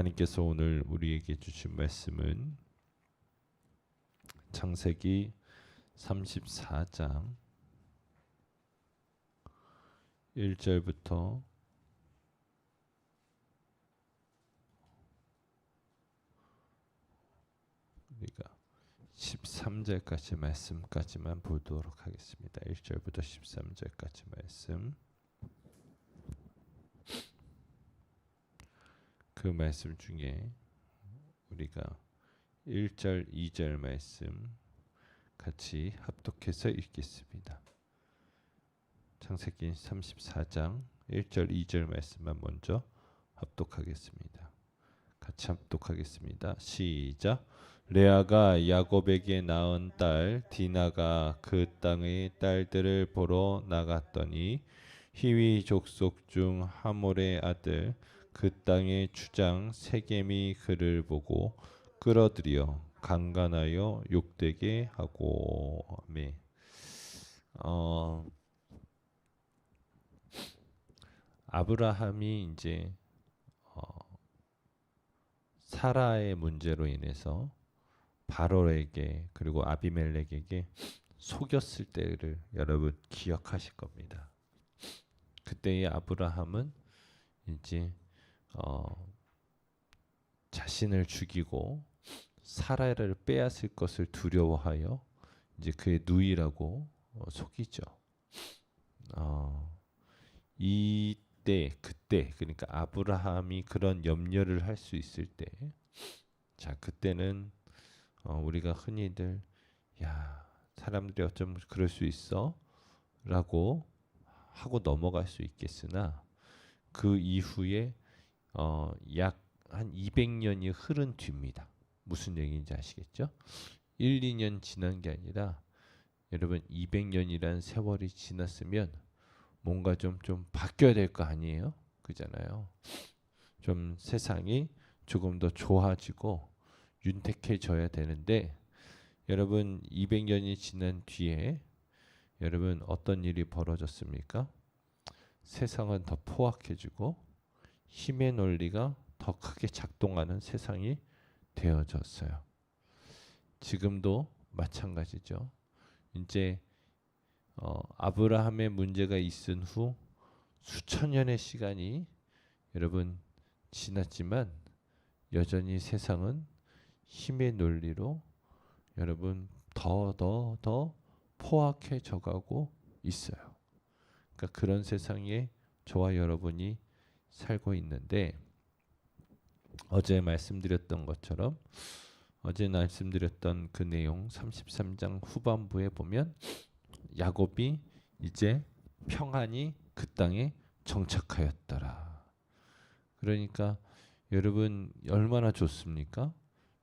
하나님께서 오늘 우리에게 주신 말씀은 창세기 34장 1절부터 우리가 13절까지 말씀까지만 보도록 하겠습니다. 1절부터 13절까지 말씀. 그 말씀 중에 우리가 1절, 2절 말씀 같이 합독해서 읽겠습니다. 창세기 34장 1절, 2절 말씀만 먼저 합독하겠습니다. 같이 합독하겠습니다. 시작. 레아가 야곱에게 낳은 딸 디나가 그 땅의 딸들을 보러 나갔더니 히위 족속 중 하몰의 아들 그 땅의 주장 세겜이 그를 보고 끌어들여 강간하여 욕되게 하고. 아멘. 아브라함이 이제 사라의 문제로 인해서 바로에게 그리고 아비멜렉에게 속였을 때를 여러분 기억하실 겁니다. 그때의 아브라함은 이제 자신을 죽이고 사라를 빼앗을 것을 두려워하여 이제 그의 누이라고 속이죠. 그때 그러니까 아브라함이 그런 염려를 할 수 있을 때, 자 그때는 우리가 흔히들 야 사람들이 어쩜 그럴 수 있어라고 하고 넘어갈 수 있겠으나 그 이후에 약 한 200년이 흐른 뒤입니다. 무슨 얘기인지 아시겠죠? 1, 2년 지난 게 아니라 여러분 200년이란 세월이 지났으면 뭔가 좀 바뀌어야 될 거 아니에요? 그잖아요. 좀 세상이 조금 더 좋아지고 윤택해져야 되는데 여러분 200년이 지난 뒤에 여러분 어떤 일이 벌어졌습니까? 세상은 더 포악해지고 힘의 논리가 더 크게 작동하는 세상이 되어졌어요. 지금도 마찬가지죠. 이제 아브라함의 문제가 있은 후 수천 년의 시간이 여러분 지났지만 여전히 세상은 힘의 논리로 여러분 더 포악해져 가고 있어요. 그러니까 그런 세상에 저와 여러분이 살고 있는데 어제 말씀드렸던 것처럼 어제 말씀드렸던 그 내용 33장 후반부에 보면 야곱이 이제 평안히 그 땅에 정착하였더라. 그러니까 여러분 얼마나 좋습니까?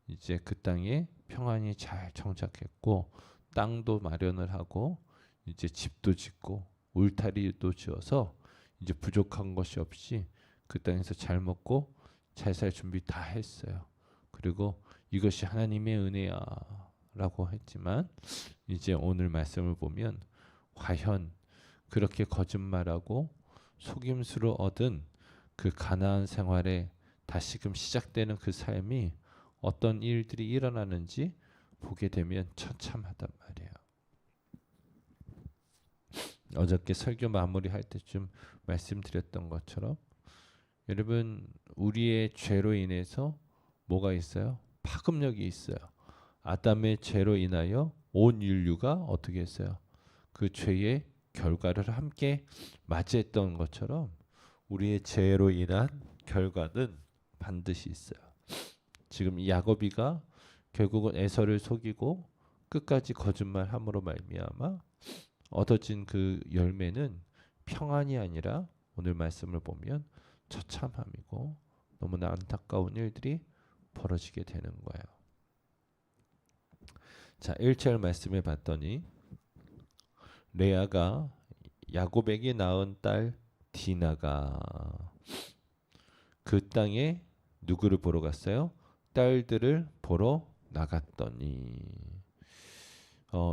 이제 그 땅에 평안히 잘 정착했고 땅도 마련을 하고 이제 집도 짓고 울타리도 지어서 이제 부족한 것이 없이 그 땅에서 잘 먹고 잘 살 준비 다 했어요. 그리고 이것이 하나님의 은혜야 라고 했지만 이제 오늘 말씀을 보면 과연 그렇게 거짓말하고 속임수로 얻은 그 가나안 생활에 다시금 시작되는 그 삶이 어떤 일들이 일어나는지 보게 되면 처참하단 말이에요. 어저께 설교 마무리할 때쯤 말씀드렸던 것처럼 여러분 우리의 죄로 인해서 뭐가 있어요? 파급력이 있어요. 아담의 죄로 인하여 온 인류가 어떻게 했어요? 그 죄의 결과를 함께 맞이했던 것처럼 우리의 죄로 인한 결과는 반드시 있어요. 지금 이 야곱이가 결국은 에서를 속이고 끝까지 거짓말함으로 말미암아 얻어진 그 열매는 평안이 아니라 오늘 말씀을 보면 처참함이고 너무나 안타까운 일들이 벌어지게 되는 거예요. 자, 1절 말씀에 봤더니 레아가 야곱에게 낳은 딸 디나가 그 땅에 누구를 보러 갔어요? 딸들을 보러 나갔더니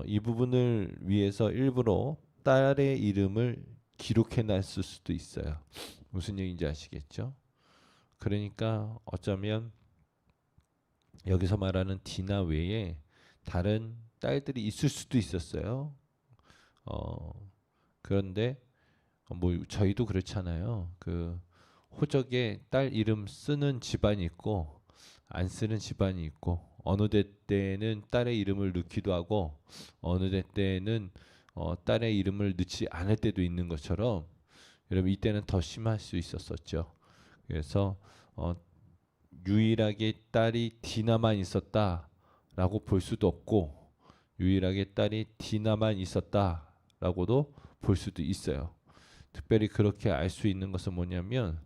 이 부분을 위해서 일부러 딸의 이름을 기록해 놨을 수도 있어요. 무슨 얘기인지 아시겠죠? 그러니까 어쩌면 여기서 말하는 디나 외에 다른 딸들이 있을 수도 있었어요. 그런데 뭐 저희도 그렇잖아요. 그 호적에 딸 이름 쓰는 집안이 있고 안 쓰는 집안이 있고 어느 때 때는 딸의 이름을 넣기도 하고 어느 때 때는 딸의 이름을 넣지 않을 때도 있는 것처럼 여러분 이때는 더 심할 수 있었었죠. 그래서 어, 유일하게 딸이 디나만 있었다라고 볼 수도 없고 유일하게 딸이 디나만 있었다라고도 볼 수도 있어요. 특별히 그렇게 알 수 있는 것은 뭐냐면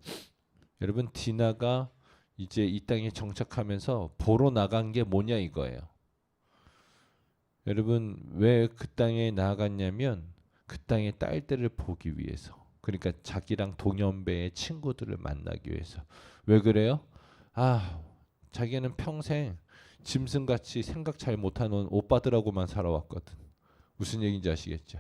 여러분 디나가 이제 이 땅에 정착하면서 보러 나간 게 뭐냐 이거예요. 여러분 왜 그 땅에 나아갔냐면 그 땅의 딸들을 보기 위해서. 그러니까 자기랑 동년배의 친구들을 만나기 위해서. 왜 그래요? 아, 자기는 평생 짐승같이 생각 잘 못하는 오빠들하고만 살아왔거든. 무슨 얘기인지 아시겠죠?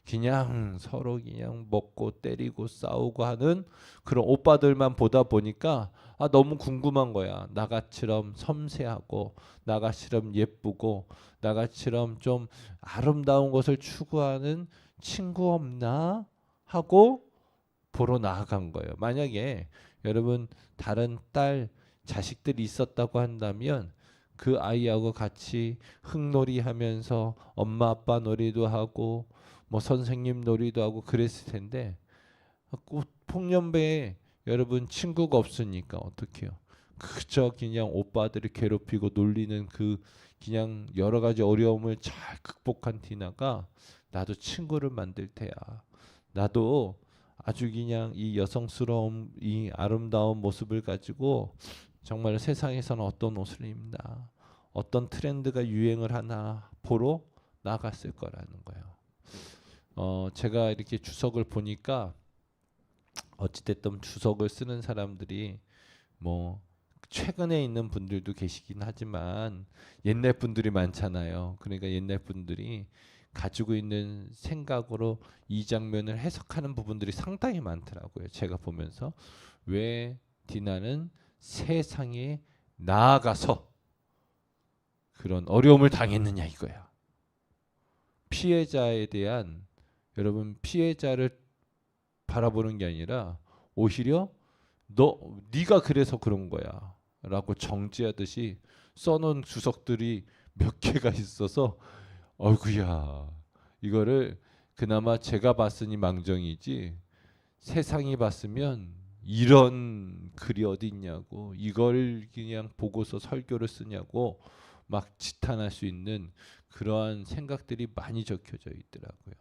그냥 서로 그냥 먹고 때리고 싸우고 하는 그런 오빠들만 보다 보니까 너무 궁금한 거야. 나같이럼 섬세하고 나같이럼 예쁘고 나같이럼 좀 아름다운 것을 추구하는 친구 없나 하고 보러 나아간 거예요. 만약에 여러분 다른 딸 자식들이 있었다고 한다면 그 아이하고 같이 흙놀이 하면서 엄마 아빠 놀이도 하고 뭐 선생님 놀이도 하고 그랬을 텐데 폭년배에 여러분 친구가 없으니까 어떡해요? 그저 그냥 오빠들이 괴롭히고 놀리는 그 그냥 여러 가지 어려움을 잘 극복한 티나가 나도 친구를 만들 테야. 나도 아주 그냥 이 여성스러움, 이 아름다운 모습을 가지고 정말 세상에서는 어떤 옷을 입나, 어떤 트렌드가 유행을 하나 보러 나갔을 거라는 거예요. 제가 이렇게 주석을 보니까 어찌됐든 주석을 쓰는 사람들이 뭐 최근에 있는 분들도 계시긴 하지만 옛날 분들이 많잖아요. 그러니까 옛날 분들이 가지고 있는 생각으로 이 장면을 해석하는 부분들이 상당히 많더라고요. 제가 보면서 왜 디나는 세상에 나아가서 그런 어려움을 당했느냐 이거야. 피해자에 대한 여러분 피해자를 바라보는 게 아니라 오히려 네가 그래서 그런 거야라고 정지하듯이 써놓은 주석들이 몇 개가 있어서 어이구야 이거를 그나마 제가 봤으니 망정이지 세상이 봤으면 이런 글이 어디 있냐고 이걸 그냥 보고서 설교를 쓰냐고 막 지탄할 수 있는 그러한 생각들이 많이 적혀져 있더라고요.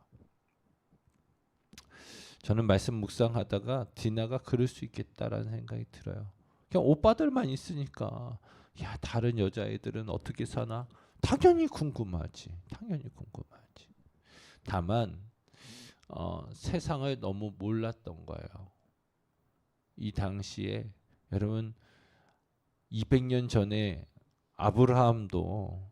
저는 말씀 묵상하다가 디나가 그럴 수 있겠다라는 생각이 들어요. 그냥 오빠들만 있으니까 야 다른 여자애들은 어떻게 사나 당연히 궁금하지. 당연히 궁금하지. 다만 세상을 너무 몰랐던 거예요. 이 당시에 여러분 200년 전에 아브라함도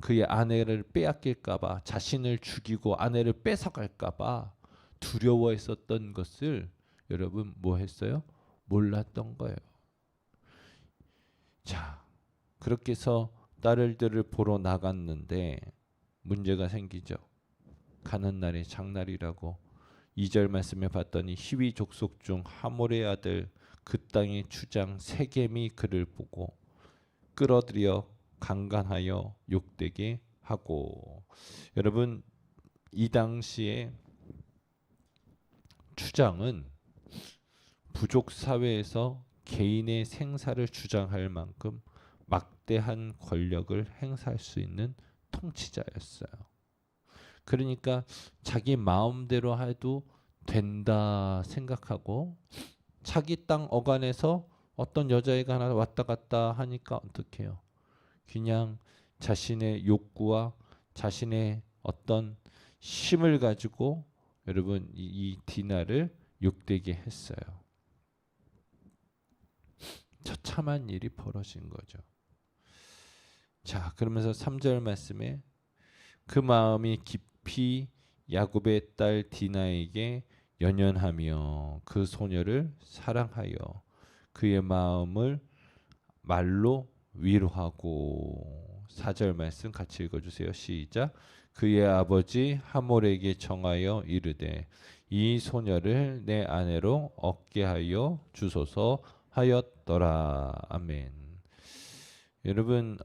그의 아내를 빼앗길까봐 자신을 죽이고 아내를 뺏어갈까봐 두려워했었던 것을 여러분 뭐 했어요? 몰랐던 거예요. 자, 그렇게 해서 딸들을 보러 나갔는데 문제가 생기죠. 가는 날이 장날이라고 2절 말씀에 봤더니 히위 족속 중 하몰의 아들 그 땅의 주장 세겜이 그를 보고 끌어들여 강간하여 욕되게 하고 여러분 이 당시에 추장은 부족 사회에서 개인의 생사를 주장할 만큼 막대한 권력을 행사할 수 있는 통치자였어요. 그러니까 자기 마음대로 해도 된다 생각하고 자기 땅 어간에서 어떤 여자애가 하나 왔다 갔다 하니까 어떻게 해요? 그냥 자신의 욕구와 자신의 어떤 힘을 가지고 여러분 이 디나를 욕되게 했어요. 처참한 일이 벌어진 거죠. 자, 그러면서 3절 말씀에 그 마음이 깊이 야곱의 딸 디나에게 연연하며 그 소녀를 사랑하여 그의 마음을 말로 위로하고. 4절 말씀 같이 읽어주세요. 시작. 그의 아버지 하몰에게 정하여 이르되 이 소녀를 내 아내로 얻게 하여 주소서 하였더라. 아멘. 여러분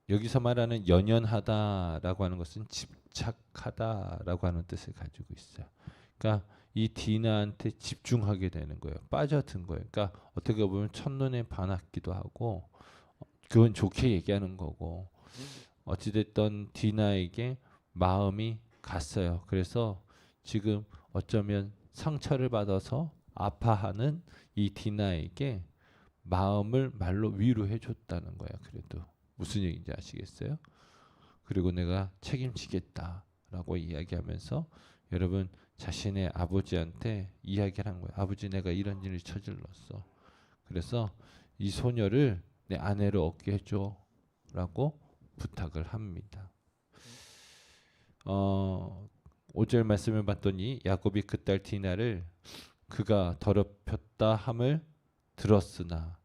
여기서 말하는 연연하다라고 하는 것은 집착하다라고 하는 뜻을 가지고 있어요. 그러니까 이 디나한테 집중하게 되는 거예요. 빠져든 거예요. 그러니까 어떻게 보면 첫눈에 반하기도 하고 그건 좋게 얘기하는 거고 어찌됐든 디나에게 마음이 갔어요. 그래서 지금 어쩌면 상처를 받아서 아파하는 이 디나에게 마음을 말로 위로해 줬다는 거야. 그래도 무슨 얘기인지 아시겠어요? 그리고 내가 책임지겠다라고 이야기하면서 여러분 자신의 아버지한테 이야기를 한 거예요. 아버지, 내가 이런 일을 저질렀어. 그래서 이 소녀를 내 아내로 얻게 해줘라고 부탁을 합니다. 5절 말씀을 봤더니 야곱이 그 딸 디나를 그가 더럽혔다 함을 들었으나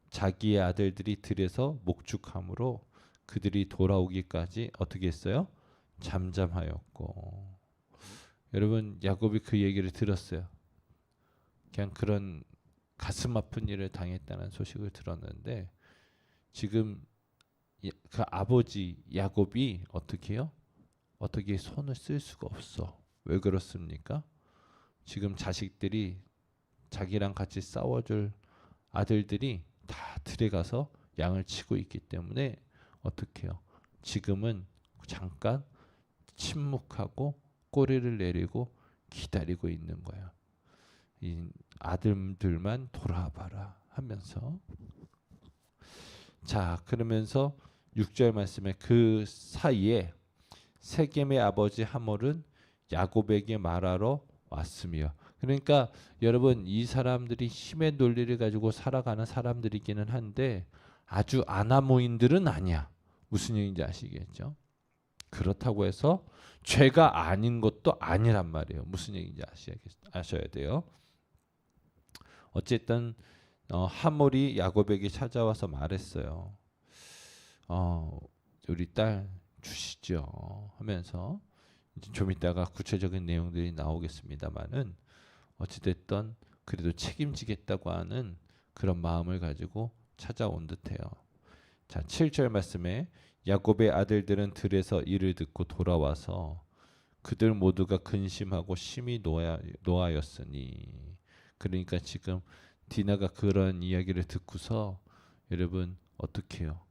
자기의 아들들이 들에서 목축함으로 그들이 돌아오기까지 어떻게 했어요? 잠잠하였고. 여러분 야곱이 그 얘기를 들었어요. 그냥 그런 가슴 아픈 일을 당했다는 소식을 들었는데 지금 그 아버지 야곱이 어떻게 해요? 어떻게 손을 쓸 수가 없어. 왜 그렇습니까? 지금 자식들이 자기랑 같이 싸워줄 아들들이 다 들에 가서 양을 치고 있기 때문에 어떻게 해요? 지금은 잠깐 침묵하고 꼬리를 내리고 기다리고 있는 거야. 이 아들들만 돌아봐라 하면서. 자, 그러면서 6절 말씀에 그 사이에 세겜의 아버지 하몰은 야곱에게 말하러 왔으며. 그러니까 여러분 이 사람들이 힘의 논리를 가지고 살아가는 사람들이기는 한데 아주 아나무인들은 아니야. 무슨 얘기인지 아시겠죠? 그렇다고 해서 죄가 아닌 것도 아니란 말이에요. 무슨 얘기인지 아셔야 돼요. 어쨌든 하몰이 야곱에게 찾아와서 말했어요. 우리 딸 주시죠 하면서 좀 이따가 구체적인 내용들이 나오겠습니다만은 어찌됐든 그래도 책임지겠다고 하는 그런 마음을 가지고 찾아온 듯해요. 자, 7절 말씀에 야곱의 아들들은 들에서 이를 듣고 돌아와서 그들 모두가 근심하고 심히 노하였으니. 그러니까 지금 디나가 그런 이야기를 듣고서 여러분 어떻게 해요?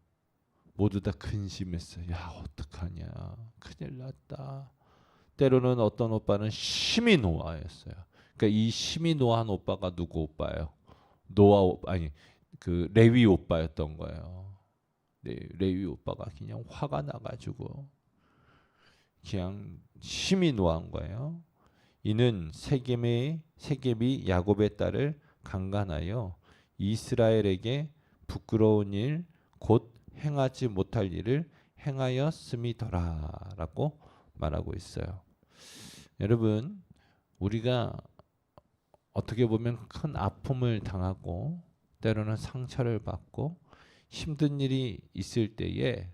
모두 다 근심했어요. 야, 어떡하냐. 큰일 났다. 때로는 어떤 오빠는 심히 노하였어요. 그러니까 이 심히 노한 오빠가 누구 오빠예요? 그 레위 오빠였던 거예요. 네, 레위 오빠가 그냥 화가 나가지고 그냥 심히 노한 거예요. 이는 세겜이 야곱의 딸을 강간하여 이스라엘에게 부끄러운 일 곧 행하지 못할 일을 행하였음이더라라고 말하고 있어요. 여러분 우리가 어떻게 보면 큰 아픔을 당하고 때로는 상처를 받고 힘든 일이 있을 때에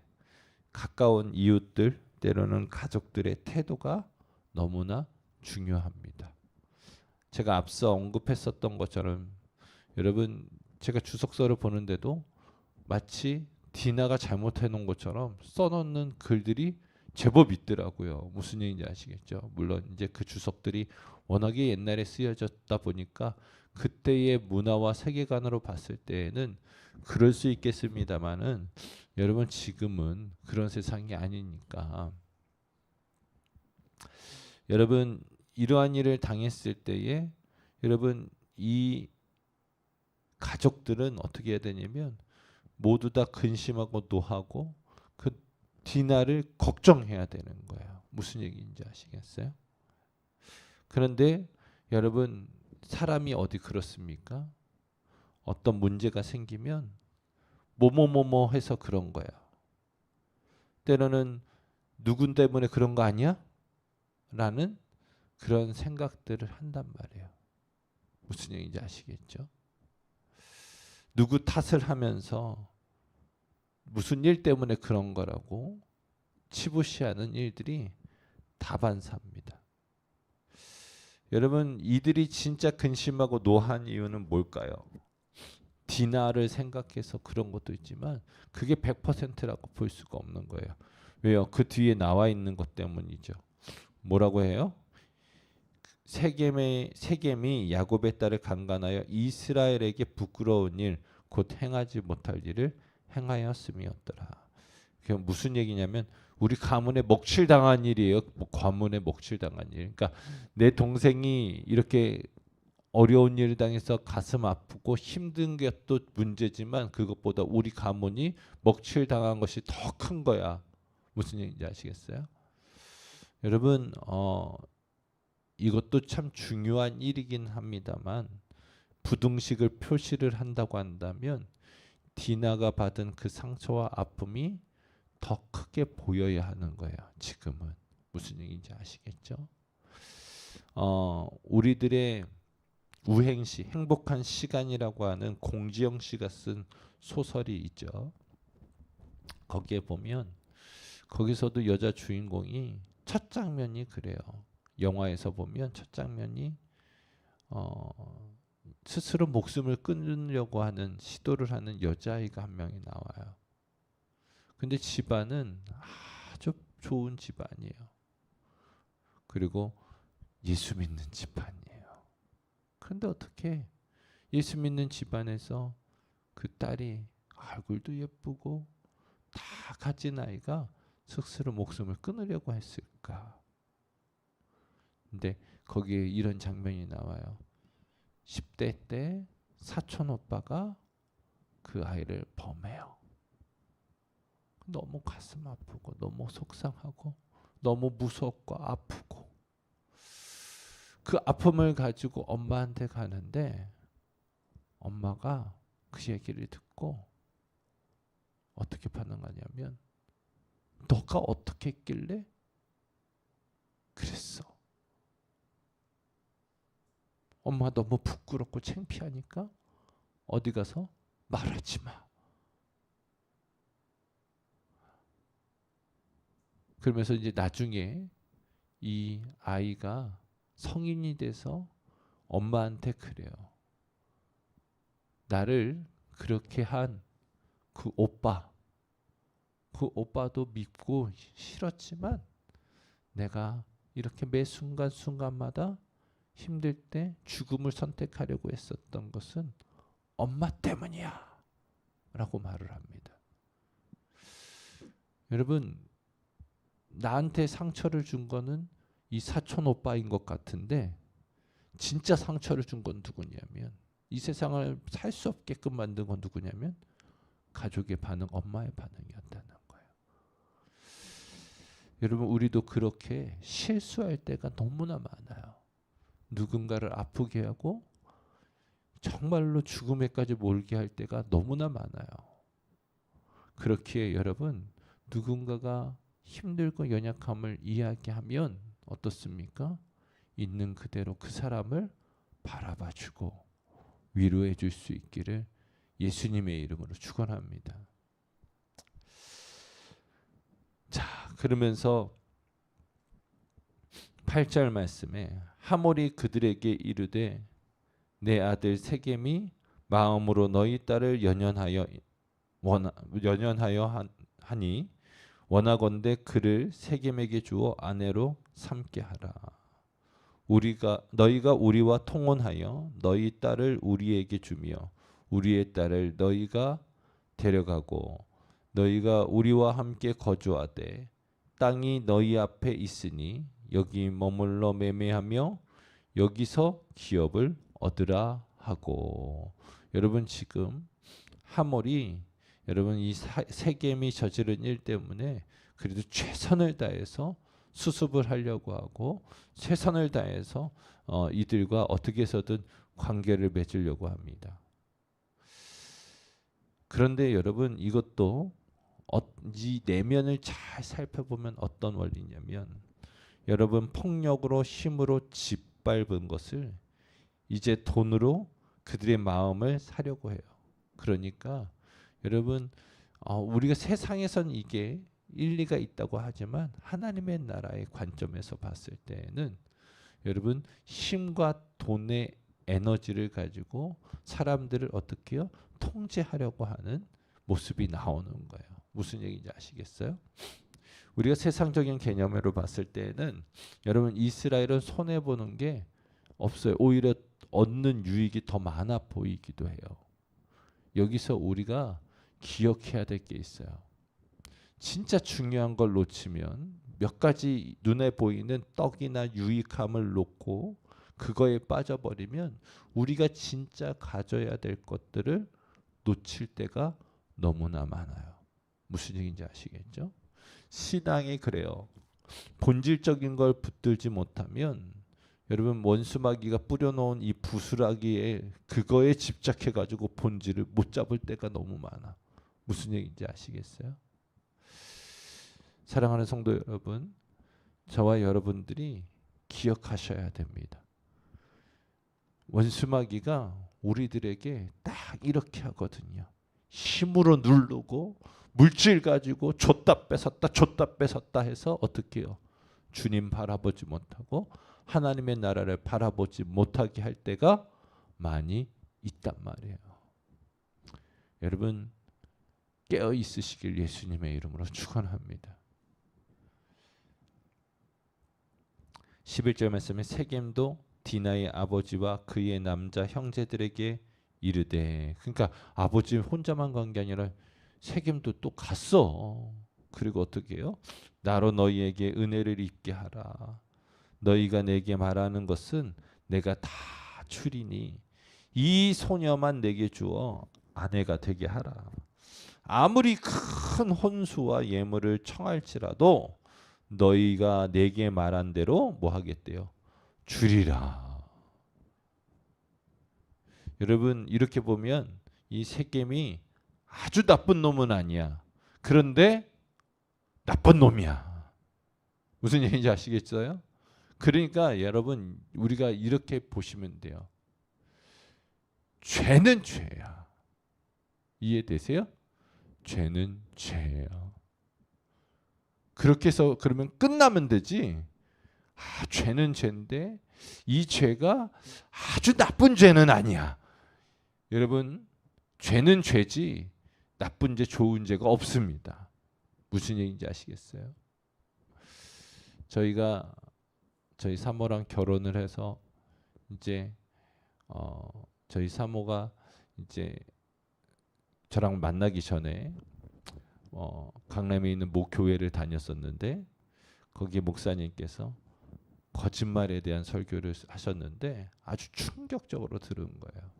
가까운 이웃들 때로는 가족들의 태도가 너무나 중요합니다. 제가 앞서 언급했었던 것처럼 여러분 제가 주석서를 보는데도 마치 디나가 잘못해 놓은 것처럼 써놓는 글들이 제법 있더라고요. 무슨 얘기인지 아시겠죠? 물론 이제 그 주석들이 워낙에 옛날에 쓰여졌다 보니까 그때의 문화와 세계관으로 봤을 때에는 그럴 수 있겠습니다만은 여러분 지금은 그런 세상이 아니니까 여러분 이러한 일을 당했을 때에 여러분 이 가족들은 어떻게 해야 되냐면 모두 다 근심하고 노하고 그 디나를 걱정해야 되는 거예요. 무슨 얘기인지 아시겠어요? 그런데 여러분 사람이 어디 그렇습니까? 어떤 문제가 생기면 뭐뭐뭐뭐 해서 그런 거야. 때로는 누군 때문에 그런 거 아니야? 라는 그런 생각들을 한단 말이에요. 무슨 얘기인지 아시겠죠? 누구 탓을 하면서 무슨 일 때문에 그런 거라고 치부시하는 일들이 다반사입니다. 여러분, 이들이 진짜 근심하고 노한 이유는 뭘까요? 디나를 생각해서 그런 것도 있지만 그게 100%라고 볼 수가 없는 거예요. 왜요? 그 뒤에 나와 있는 것 때문이죠. 뭐라고 해요? 세겜이 야곱의 딸을 강간하여 이스라엘에게 부끄러운 일, 곧 행하지 못할 일을 행하였음이었더라. 그게 무슨 얘기냐면 우리 가문에 먹칠당한 일이에요. 뭐 가문에 먹칠당한 일. 그러니까 내 동생이 이렇게 어려운 일을 당해서 가슴 아프고 힘든 게 또 문제지만 그것보다 우리 가문이 먹칠당한 것이 더 큰 거야. 무슨 얘기인지 아시겠어요? 여러분, 이것도 참 중요한 일이긴 합니다만 부등식을 표시를 한다고 한다면 디나가 받은 그 상처와 아픔이 더 크게 보여야 하는 거예요. 지금은 무슨 얘기인지 아시겠죠? 우리들의 우행시, 행복한 시간이라고 하는 공지영 씨가 쓴 소설이 있죠. 거기에 보면 거기서도 여자 주인공이 첫 장면이 그래요. 영화에서 보면 첫 장면이 스스로 목숨을 끊으려고 하는 시도를 하는 여자아이가 한 명이 나와요. 근데 집안은 아주 좋은 집안이에요. 그리고 예수 믿는 집안이에요. 그런데 어떻게 예수 믿는 집안에서 그 딸이 얼굴도 예쁘고 다 가진 아이가 스스로 목숨을 끊으려고 했을까? 근데 거기에 이런 장면이 나와요. 10대 때 사촌 오빠가 그 아이를 범해요. 너무 가슴 아프고 너무 속상하고 너무 무섭고 아프고 그 아픔을 가지고 엄마한테 가는데 엄마가 그 얘기를 듣고 어떻게 반응하냐면 너가 어떻게 했길래 그랬어. 엄마가 너무 부끄럽고 창피하니까 어디 가서 말하지 마. 그러면서 이제 나중에 이 아이가 성인이 돼서 엄마한테 그래요. 나를 그렇게 한 그 오빠도 믿고 싫었지만 내가 이렇게 매 순간순간마다 힘들 때 죽음을 선택하려고 했었던 것은 엄마 때문이야 라고 말을 합니다. 여러분, 나한테 상처를 준 거는 이 사촌 오빠인 것 같은데 진짜 상처를 준 건 누구냐면 이 세상을 살 수 없게끔 만든 건 누구냐면 가족의 반응, 엄마의 반응이었다는 거예요. 여러분, 우리도 그렇게 실수할 때가 너무나 많아요. 누군가를 아프게 하고 정말로 죽음에까지 몰게 할 때가 너무나 많아요. 그렇기에 여러분, 누군가가 힘들고 연약함을 이야기하면 어떻습니까? 있는 그대로 그 사람을 바라봐주고 위로해 줄 수 있기를 예수님의 이름으로 축원합니다. 자, 그러면서 8절 말씀에 하몰이 그들에게 이르되 내 아들 세겜이 마음으로 너희 딸을 연연하여 하니 원하건대 그를 세겜에게 주어 아내로 삼게 하라. 너희가 우리와 통혼하여 너희 딸을 우리에게 주며 우리의 딸을 너희가 데려가고 너희가 우리와 함께 거주하되 땅이 너희 앞에 있으니 여기 머물러 매매하며 여기서 기업을 얻으라 하고. 여러분, 지금 하몰이 여러분 이 세겜이 저지른 일 때문에 그래도 최선을 다해서 수습을 하려고 하고 최선을 다해서 이들과 어떻게 해서든 관계를 맺으려고 합니다. 그런데 여러분, 이것도 이 내면을 잘 살펴보면 어떤 원리냐면 여러분 폭력으로 힘으로 짓밟은 것을 이제 돈으로 그들의 마음을 사려고 해요. 그러니까 여러분 우리가 세상에선 이게 일리가 있다고 하지만 하나님의 나라의 관점에서 봤을 때는 여러분 힘과 돈의 에너지를 가지고 사람들을 어떻게요? 통제하려고 하는 모습이 나오는 거예요. 무슨 얘기인지 아시겠어요? 우리가 세상적인 개념으로 봤을 때는 여러분 이스라엘은 손해 보는 게 없어요. 오히려 얻는 유익이 더 많아 보이기도 해요. 여기서 우리가 기억해야 될 게 있어요. 진짜 중요한 걸 놓치면 몇 가지 눈에 보이는 떡이나 유익함을 놓고 그거에 빠져버리면 우리가 진짜 가져야 될 것들을 놓칠 때가 너무나 많아요. 무슨 얘기인지 아시겠죠? 신앙이 그래요. 본질적인 걸 붙들지 못하면 여러분 원수마귀가 뿌려놓은 이 부스라기에 그거에 집착해가지고 본질을 못 잡을 때가 너무 많아. 무슨 얘기인지 아시겠어요? 사랑하는 성도 여러분, 저와 여러분들이 기억하셔야 됩니다. 원수마귀가 우리들에게 딱 이렇게 하거든요. 힘으로 누르고 물질 가지고 줬다 뺏었다 해서 어떻게 해요? 주님 바라보지 못하고 하나님의 나라를 바라보지 못하게 할 때가 많이 있단 말이에요. 여러분 깨어 있으시길 예수님의 이름으로 축원합니다. 11절 말씀에 세겜도 디나의 아버지와 그의 남자 형제들에게 이르되, 그러니까 아버지 혼자만 간 게 아니라 세겜도 또 갔어. 그리고 어떻게 해요? 나로 너희에게 은혜를 입게 하라. 너희가 내게 말하는 것은 내가 다 추리니 이 소녀만 내게 주어 아내가 되게 하라. 아무리 큰 혼수와 예물을 청할지라도 너희가 내게 말한 대로 뭐 하겠대요? 주리라. 여러분 이렇게 보면 이 세겜이 아주 나쁜 놈은 아니야. 그런데 나쁜 놈이야. 무슨 얘기인지 아시겠어요? 그러니까 여러분 우리가 이렇게 보시면 돼요. 죄는 죄야. 이해되세요? 죄는 죄예요. 그렇게 해서 그러면 끝나면 되지. 죄는 죄인데 이 죄가 아주 나쁜 죄는 아니야. 여러분 죄는 죄지 나쁜 죄 좋은 죄가 없습니다. 무슨 얘기인지 아시겠어요? 저희 사모랑 결혼을 해서 이제 저희 사모가 이제 저랑 만나기 전에 강남에 있는 모 교회를 다녔었는데 거기에 목사님께서 거짓말에 대한 설교를 하셨는데 아주 충격적으로 들은 거예요.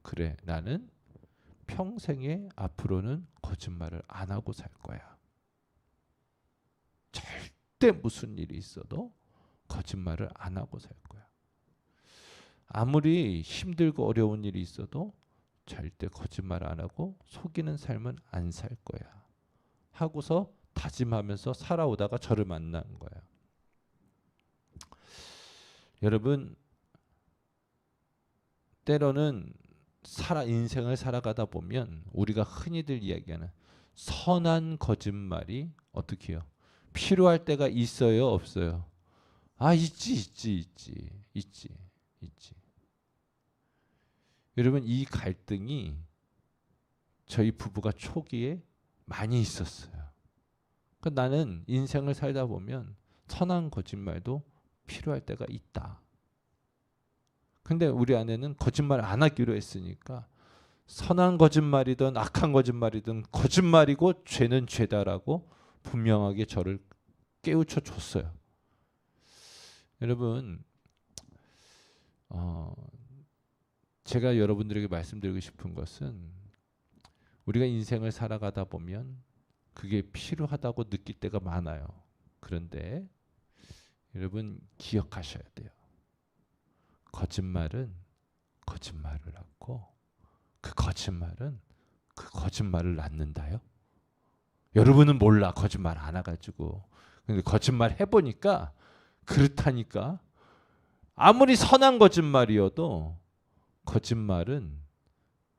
그래, 나는 평생에 앞으로는 거짓말을 안 하고 살 거야. 절대 무슨 일이 있어도 거짓말을 안 하고 살 거야. 아무리 힘들고 어려운 일이 있어도 절대 거짓말 안 하고 속이는 삶은 안 살 거야. 하고서 다짐하면서 살아오다가 저를 만난 거야. 여러분 때로는 인생을 살아가다 보면 우리가 흔히들 이야기하는 선한 거짓말이 어떻게 해요? 필요할 때가 있어요, 없어요? 있지. 여러분 이 갈등이 저희 부부가 초기에 많이 있었어요. 그러니까 나는 인생을 살다 보면 선한 거짓말도 필요할 때가 있다. 근데 우리 아내는 거짓말 안 하기로 했으니까 선한 거짓말이든 악한 거짓말이든 거짓말이고 죄는 죄다라고 분명하게 저를 깨우쳐 줬어요. 여러분 제가 여러분들에게 말씀드리고 싶은 것은 우리가 인생을 살아가다 보면 그게 필요하다고 느낄 때가 많아요. 그런데 여러분 기억하셔야 돼요. 거짓말은 거짓말을 낳고 그 거짓말은 그 거짓말을 낳는다요. 여러분은 몰라 거짓말 안 해가지고. 근데 거짓말 해보니까 그렇다니까. 아무리 선한 거짓말이어도 거짓말은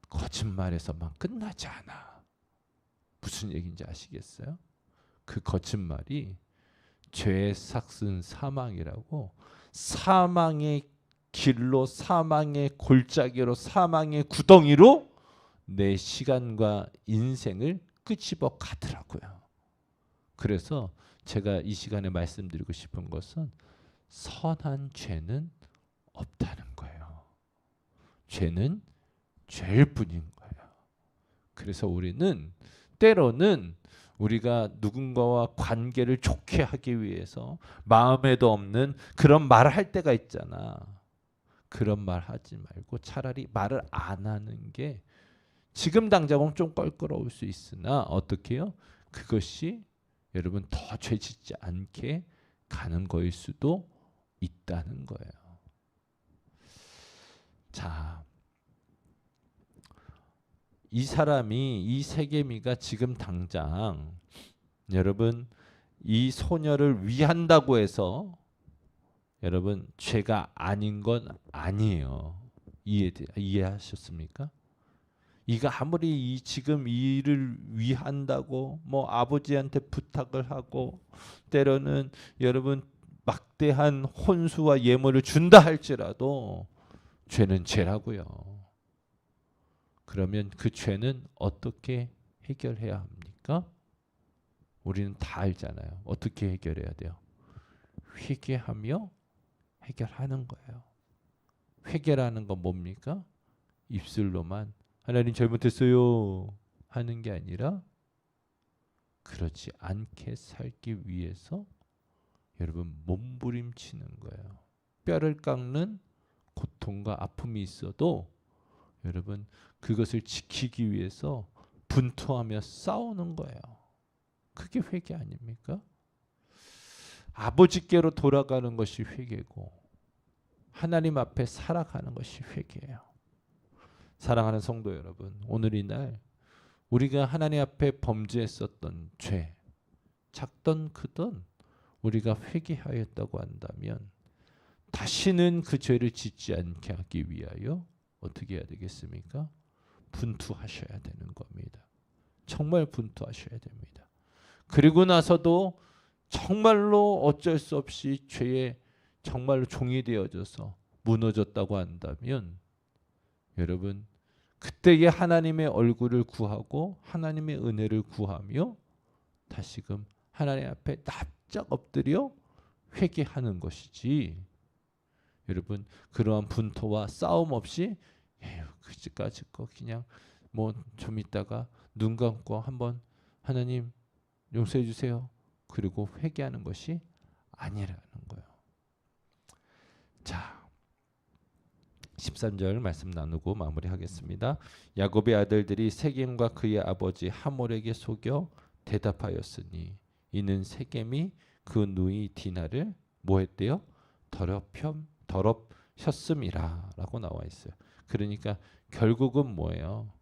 거짓말에서만 끝나지 않아. 무슨 얘기인지 아시겠어요? 그 거짓말이 죄의 삭은 사망이라고, 사망의 길로, 사망의 골짜기로, 사망의 구덩이로 내 시간과 인생을 끄집어 가더라고요. 그래서 제가 이 시간에 말씀드리고 싶은 것은 선한 죄는 없다는 거예요. 죄는 죄일 뿐인 거예요. 그래서 우리는 때로는 우리가 누군가와 관계를 좋게 하기 위해서 마음에도 없는 그런 말을 할 때가 있잖아. 그런 말 하지 말고 차라리 말을 안 하는 게 지금 당장은 좀 껄끄러울 수 있으나 어떻게 해요? 그것이 여러분 더 죄짓지 않게 가는 거일 수도 있다는 거예요. 자, 이 사람이, 이 세겜이가 지금 당장 여러분 이 소녀를 위한다고 해서 여러분 죄가 아닌 건 아니에요. 이해하셨습니까? 이가 아무리 지금 이 일을 위한다고 뭐 아버지한테 부탁을 하고 때로는 여러분 막대한 혼수와 예물을 준다 할지라도 죄는 죄라고요. 그러면 그 죄는 어떻게 해결해야 합니까? 우리는 다 알잖아요. 어떻게 해결해야 돼요? 회개하며 해결하는 거예요. 회개라는 건 뭡니까? 입술로만 하나님 잘못했어요 하는 게 아니라 그렇지 않게 살기 위해서 여러분 몸부림치는 거예요. 뼈를 깎는 고통과 아픔이 있어도 여러분 그것을 지키기 위해서 분투하며 싸우는 거예요. 그게 회개 아닙니까? 아버지께로 돌아가는 것이 회개고 하나님 앞에 살아가는 것이 회개예요. 사랑하는 성도 여러분, 오늘 이날 우리가 하나님 앞에 범죄했었던 죄, 작던 크던 우리가 회개하였다고 한다면 다시는 그 죄를 짓지 않게 하기 위하여 어떻게 해야 되겠습니까? 분투하셔야 되는 겁니다. 정말 분투하셔야 됩니다. 그리고 나서도 정말로 어쩔 수 없이 죄에 정말로 종이 되어져서 무너졌다고 한다면 여러분 그때의 하나님의 얼굴을 구하고 하나님의 은혜를 구하며 다시금 하나님 앞에 납작 엎드려 회개하는 것이지 여러분 그러한 분토와 싸움 없이 그지까지 거 그냥 뭐 좀 있다가 눈 감고 한번 하나님 용서해 주세요. 그리고 회개하는 것이 아니라는 거예요. 자, 13절 말씀 나누고 마무리하겠습니다. 야곱의 아들들이 세겜과 그의 아버지 하몰에게 속여 대답하였으니 이는 세겜이 그 누이 디나를 뭐 했대요? 더럽혔음이라 라고 나와 있어요. 그러니까 결국은 뭐예요?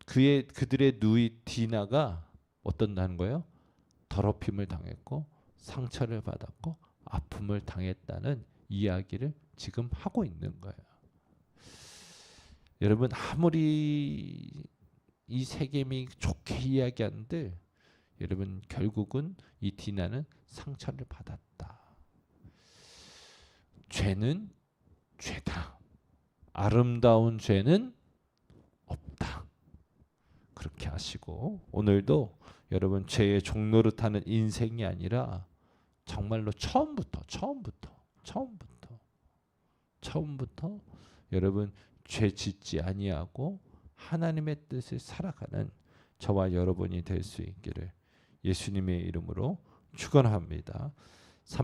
그들의 누이 디나가 어떤다는 거예요? 더럽힘을 당했고 상처를 받았고 아픔을 당했다는 이야기를 지금 하고 있는 거예요. 여러분 아무리 이 세겜이 좋게 이야기하는데 여러분 결국은 이 디나는 상처를 받았다. 죄는 죄다. 아름다운 죄는 없다. 그렇게 하시고 오늘도 여러분 죄의 종노릇하는 인생이 아니라 정말로 처음부터 여러분 죄 짓지 아니하고 하나님의 뜻을 살아가는 저와 여러분이 될 수 있기를 예수님의 이름으로 축원합니다.